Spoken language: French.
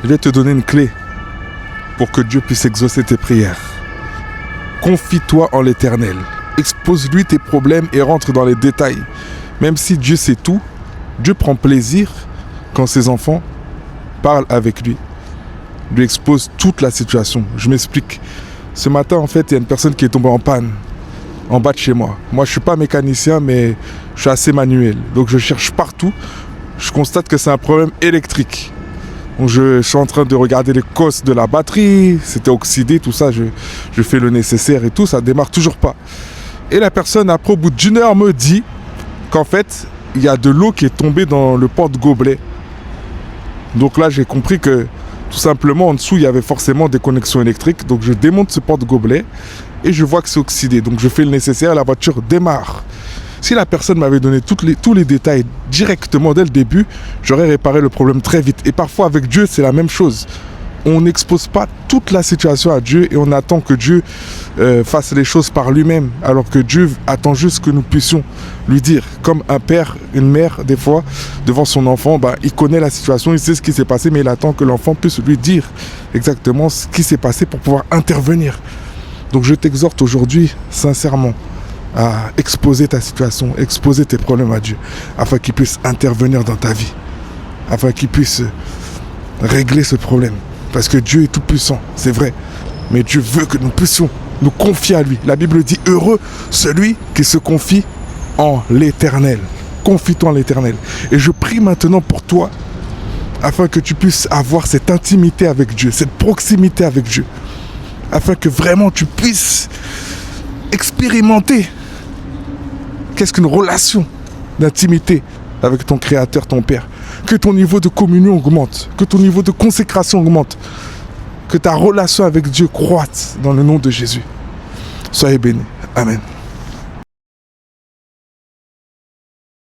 Je vais te donner une clé pour que Dieu puisse exaucer tes prières. Confie-toi en l'Éternel. Expose-lui tes problèmes et rentre dans les détails. Même si Dieu sait tout, Dieu prend plaisir quand ses enfants parlent avec lui. Lui expose toute la situation. Je m'explique. Ce matin, en fait, il y a une personne qui est tombée en panne en bas de chez moi. Moi, je ne suis pas mécanicien, mais je suis assez manuel. Donc, je cherche partout. Je constate que c'est un problème électrique. Donc, je suis en train de regarder les causes de la batterie. C'était oxydé, tout ça. Je fais le nécessaire et tout. Ça ne démarre toujours pas. Et la personne, après, au bout d'une heure, me dit qu'en fait, il y a de l'eau qui est tombée dans le porte-gobelet. Donc là, j'ai compris que tout simplement, en dessous, il y avait forcément des connexions électriques. Donc, je démonte ce porte-gobelet et je vois que c'est oxydé. Donc, je fais le nécessaire, la voiture démarre. Si la personne m'avait donné tous les détails directement dès le début, j'aurais réparé le problème très vite. Et parfois, avec Dieu, c'est la même chose. On n'expose pas toute la situation à Dieu et on attend que Dieu fasse les choses par lui-même. Alors que Dieu attend juste que nous puissions lui dire. Comme un père, une mère, des fois, devant son enfant, il connaît la situation, il sait ce qui s'est passé, mais il attend que l'enfant puisse lui dire exactement ce qui s'est passé pour pouvoir intervenir. Donc je t'exhorte aujourd'hui, sincèrement, à exposer ta situation, exposer tes problèmes à Dieu, afin qu'il puisse intervenir dans ta vie, afin qu'il puisse régler ce problème. Parce que Dieu est tout puissant, c'est vrai. Mais Dieu veut que nous puissions nous confier à lui. La Bible dit, heureux celui qui se confie en l'Éternel. Confie-toi en l'Éternel. Et je prie maintenant pour toi, afin que tu puisses avoir cette intimité avec Dieu, cette proximité avec Dieu. Afin que vraiment tu puisses expérimenter qu'est-ce qu'une relation d'intimité avec ton Créateur, ton Père. Que ton niveau de communion augmente, que ton niveau de consécration augmente, que ta relation avec Dieu croît dans le nom de Jésus. Soyez bénis. Amen.